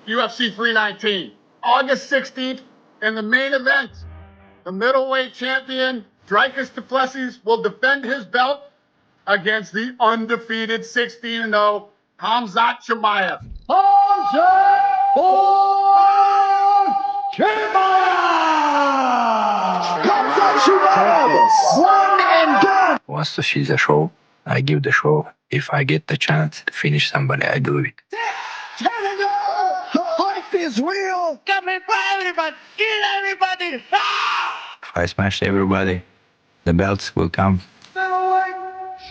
UFC 319. August 16th, in the main event, the middleweight champion, Demetrious Du Plessis, will defend his belt against the undefeated 16-0 Khamzat Chimaev. One and done. Wants to see the show, I give the show. If I get the chance to finish somebody, I do it. Canada! Life is real! Coming for everybody! Kill everybody! If I smash everybody, the belts will come. Middleweight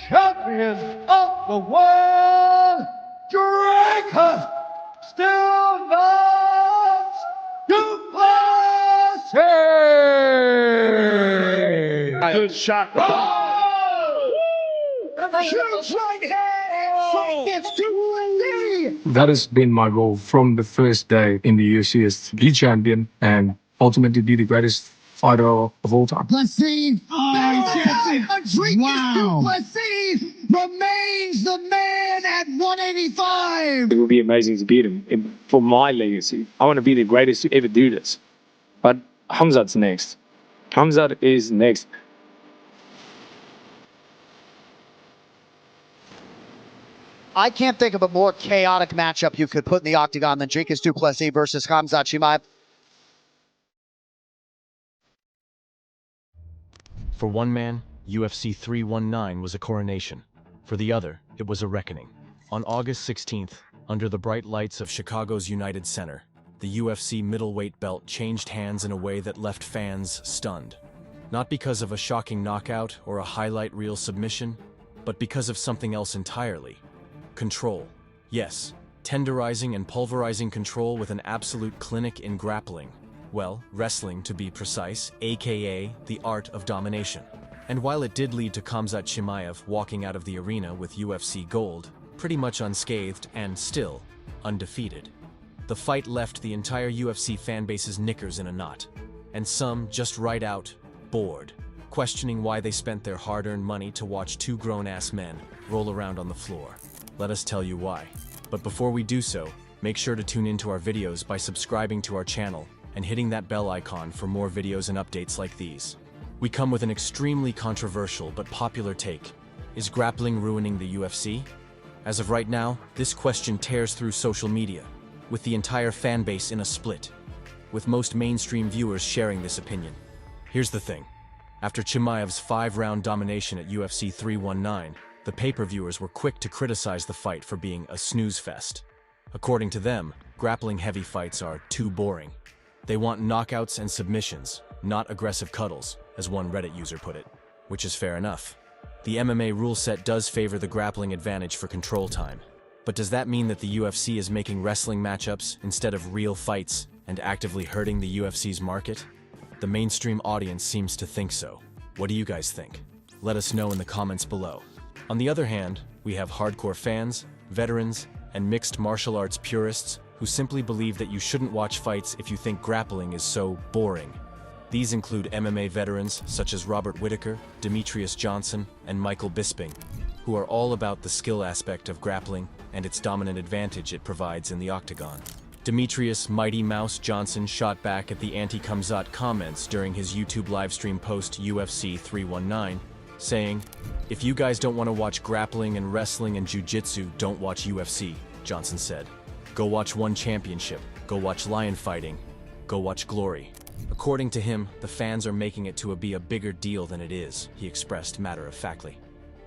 champion of the world, Whittaker, still not Du Plessis! Good shot. Shoots right hand! Fight gets to That has been my goal from the first day in the UFC, is to be champion and ultimately be the greatest fighter of all time. Plessis, Demetrious Du Plessis remains the man at 185. It would be amazing to beat him for my legacy. I want to be the greatest to ever do this. But Khamzat's next. Khamzat is next. I can't think of a more chaotic matchup you could put in the octagon than Demetrious Du Plessis versus Khamzat Chimaev. For one man, UFC 319 was a coronation. For the other, it was a reckoning. On August 16th, under the bright lights of Chicago's United Center, the UFC middleweight belt changed hands in a way that left fans stunned. Not because of a shocking knockout or a highlight reel submission, but because of something else entirely. Control. Yes, tenderizing and pulverizing control with an absolute clinic in grappling. Well, wrestling to be precise, aka the art of domination. And while it did lead to Khamzat Chimaev walking out of the arena with UFC gold, pretty much unscathed and still undefeated, the fight left the entire UFC fanbase's knickers in a knot, and some just right out bored, questioning why they spent their hard-earned money to watch two grown-ass men roll around on the floor. Let us tell you why. But before we do so, make sure to tune into our videos by subscribing to our channel and hitting that bell icon for more videos and updates like these. We come with an extremely controversial but popular take. Is grappling ruining the UFC? As of right now, this question tears through social media, with the entire fan base in a split, with most mainstream viewers sharing this opinion. Here's the thing. After Chimaev's 5-round domination at UFC 319, the pay-per-viewers were quick to criticize the fight for being a snooze fest. According to them, grappling-heavy fights are too boring. They want knockouts and submissions, not aggressive cuddles, as one Reddit user put it, which is fair enough. The MMA rule set does favor the grappling advantage for control time. But does that mean that the UFC is making wrestling matchups instead of real fights and actively hurting the UFC's market? The mainstream audience seems to think so. What do you guys think? Let us know in the comments below. On the other hand, we have hardcore fans, veterans, and mixed martial arts purists who simply believe that you shouldn't watch fights if you think grappling is so boring. These include MMA veterans such as Robert Whittaker, Demetrious Johnson, and Michael Bisping, who are all about the skill aspect of grappling and its dominant advantage it provides in the octagon. Demetrious Mighty Mouse Johnson shot back at the anti-Khamzat comments during his YouTube livestream post UFC 319, saying, "If you guys don't want to watch grappling and wrestling and jiu-jitsu, don't watch UFC," Johnson said. "Go watch One Championship, go watch lion fighting, go watch Glory." According to him, the fans are making it to be a bigger deal than it is, he expressed matter-of-factly.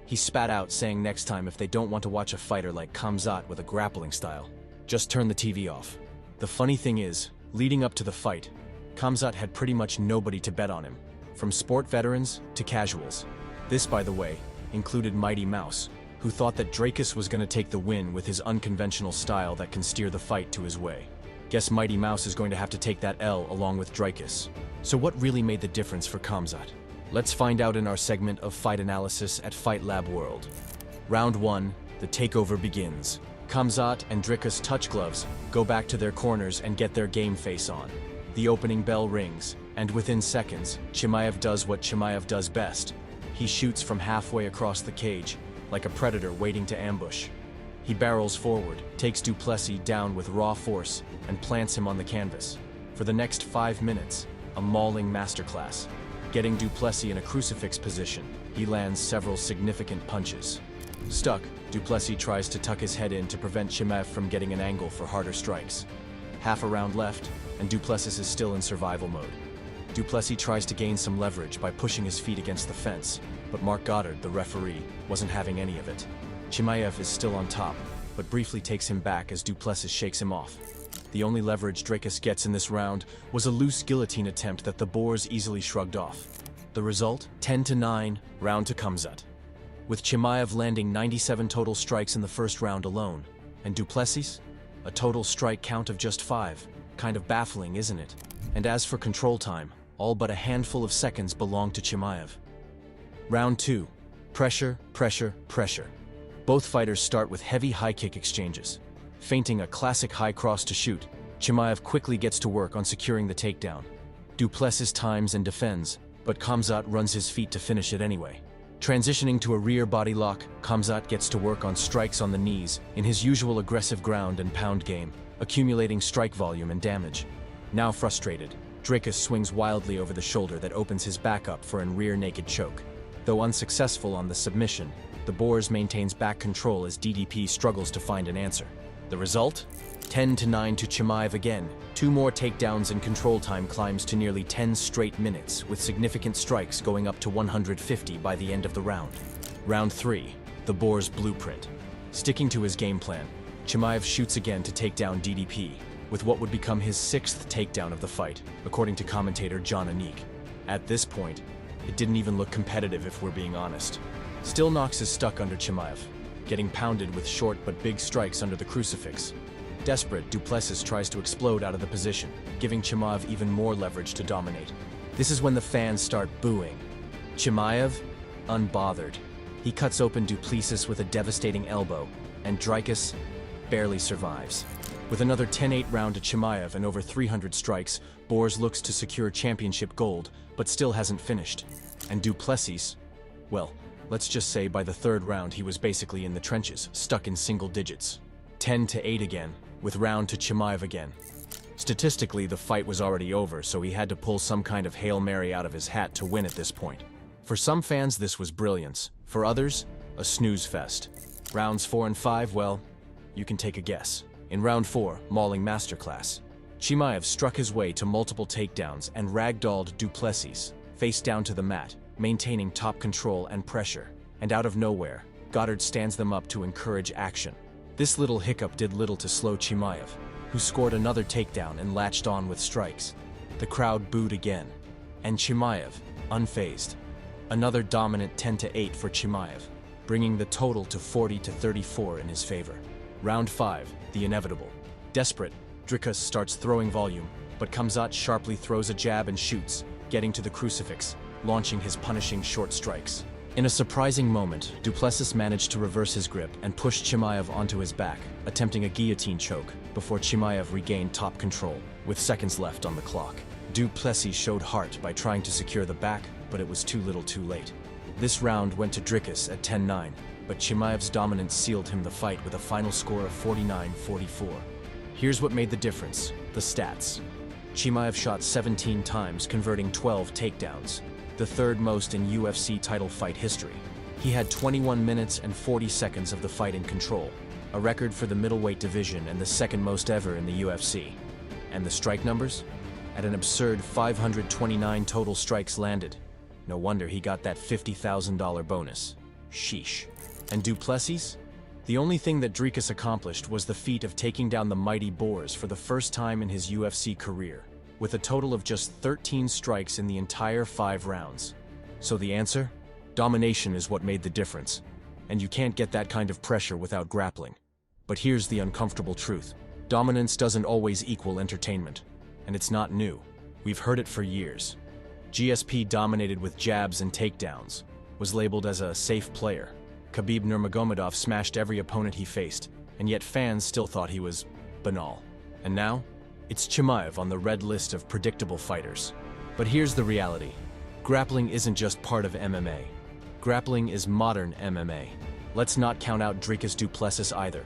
He spat out, saying next time if they don't want to watch a fighter like Khamzat with a grappling style, just turn the TV off. The funny thing is, leading up to the fight, Khamzat had pretty much nobody to bet on him, from sport veterans to casuals. This, by the way, included Mighty Mouse, who thought that Demetrious was going to take the win with his unconventional style that can steer the fight to his way. Guess Mighty Mouse is going to have to take that L along with Demetrious. So what really made the difference for Khamzat? Let's find out in our segment of Fight Analysis at Fight Lab World. Round 1, the takeover begins. Khamzat and Demetrious touch gloves, go back to their corners and get their game face on. The opening bell rings, and within seconds, Chimaev does what Chimaev does best. He shoots from halfway across the cage, like a predator waiting to ambush. He barrels forward, takes Du Plessis down with raw force, and plants him on the canvas. For the next 5 minutes, a mauling masterclass. Getting Du Plessis in a crucifix position, he lands several significant punches. Stuck, Du Plessis tries to tuck his head in to prevent Chimaev from getting an angle for harder strikes. Half a round left, and Du Plessis is still in survival mode. Du Plessis tries to gain some leverage by pushing his feet against the fence, but Mark Goddard, the referee, wasn't having any of it. Chimaev is still on top, but briefly takes him back as Du Plessis shakes him off. The only leverage Dricus gets in this round was a loose guillotine attempt that the Boers easily shrugged off. The result? 10-9, round to Khamzat. With Chimaev landing 97 total strikes in the first round alone, and Du Plessis? A total strike count of just 5. Kind of baffling, isn't it? And as for control time, all but a handful of seconds belong to Chimaev. Round 2. Pressure, pressure, pressure. Both fighters start with heavy high kick exchanges. Feinting a classic high cross to shoot, Chimaev quickly gets to work on securing the takedown. Du Plessis times and defends, but Khamzat runs his feet to finish it anyway. Transitioning to a rear body lock, Khamzat gets to work on strikes on the knees in his usual aggressive ground and pound game, accumulating strike volume and damage. Now frustrated, Dricus swings wildly over the shoulder that opens his back up for a rear naked choke. Though unsuccessful on the submission, the Boers maintains back control as DDP struggles to find an answer. The result? 10-9 to Chimaev again. 2 more takedowns and control time climbs to nearly 10 straight minutes, with significant strikes going up to 150 by the end of the round. Round 3. The Boers' blueprint. Sticking to his game plan, Chimaev shoots again to take down DDP, with what would become his 6th takedown of the fight, according to commentator John Anik. At this point, it didn't even look competitive if we're being honest. Still Knox is stuck under Chimaev, getting pounded with short but big strikes under the crucifix. Desperate, Du Plessis tries to explode out of the position, giving Chimaev even more leverage to dominate. This is when the fans start booing. Chimaev? Unbothered. He cuts open Du Plessis with a devastating elbow, and Dricus barely survives. With another 10-8 round to Chimaev and over 300 strikes, Boers looks to secure championship gold, but still hasn't finished. And Du Plessis, well, let's just say by the 3rd round he was basically in the trenches, stuck in single digits. 10-8 again, with round to Chimaev again. Statistically, the fight was already over, so he had to pull some kind of Hail Mary out of his hat to win at this point. For some fans, this was brilliance. For others, a snooze fest. Rounds 4 and 5, well, you can take a guess. In round 4, mauling masterclass, Chimaev struck his way to multiple takedowns and ragdolled Du Plessis, face down to the mat, maintaining top control and pressure. And out of nowhere, Goddard stands them up to encourage action. This little hiccup did little to slow Chimaev, who scored another takedown and latched on with strikes. The crowd booed again, and Chimaev, unfazed. Another dominant 10-8 for Chimaev, bringing the total to 40-34 in his favor. Round 5, the inevitable. Desperate, Dricus starts throwing volume, but Khamzat sharply throws a jab and shoots, getting to the crucifix, launching his punishing short strikes. In a surprising moment, Du Plessis managed to reverse his grip and push Chimaev onto his back, attempting a guillotine choke, before Chimaev regained top control, with seconds left on the clock. Du Plessis showed heart by trying to secure the back, but it was too little too late. This round went to Dricus at 10-9, but Chimaev's dominance sealed him the fight with a final score of 49-44. Here's what made the difference: the stats. Chimaev shot 17 times, converting 12 takedowns, the 3rd most in UFC title fight history. He had 21 minutes and 40 seconds of the fight in control, a record for the middleweight division and the 2nd most ever in the UFC. And the strike numbers? At an absurd 529 total strikes landed. No wonder he got that $50,000 bonus. Sheesh. And Du Plessis? The only thing that Dricus accomplished was the feat of taking down the mighty Boers for the first time in his UFC career, with a total of just 13 strikes in the entire 5 rounds. So the answer? Domination is what made the difference. And you can't get that kind of pressure without grappling. But here's the uncomfortable truth. Dominance doesn't always equal entertainment. And it's not new. We've heard it for years. GSP dominated with jabs and takedowns, was labeled as a safe player. Khabib Nurmagomedov smashed every opponent he faced, and yet fans still thought he was banal. And now, it's Chimaev on the red list of predictable fighters. But here's the reality. Grappling isn't just part of MMA. Grappling is modern MMA. Let's not count out Demetrious Du Plessis either.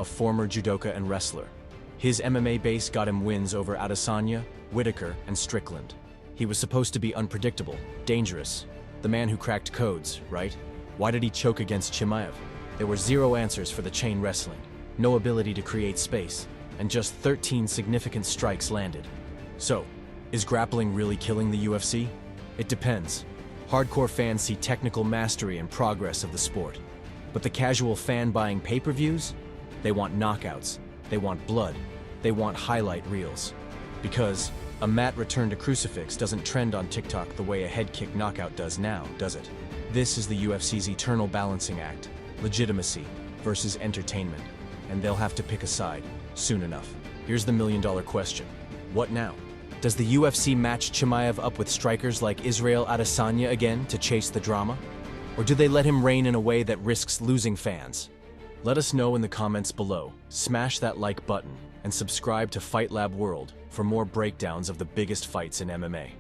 a former judoka and wrestler. His MMA base got him wins over Adesanya, Whittaker, and Strickland. He was supposed to be unpredictable, dangerous, the man who cracked codes, right? Why did he choke against Chimaev? There were 0 answers for the chain wrestling, no ability to create space, and just 13 significant strikes landed. So, is grappling really killing the UFC? It depends. Hardcore fans see technical mastery and progress of the sport. But the casual fan buying pay-per-views? They want knockouts, they want blood, they want highlight reels. Because a mat return to crucifix doesn't trend on TikTok the way a head kick knockout does now, does it? This is the UFC's eternal balancing act, legitimacy versus entertainment, and they'll have to pick a side soon enough. Here's the million-dollar question. What now? Does the UFC match Chimaev up with strikers like Israel Adesanya again to chase the drama? Or do they let him reign in a way that risks losing fans? Let us know in the comments below. Smash that like button and subscribe to Fight Lab World for more breakdowns of the biggest fights in MMA.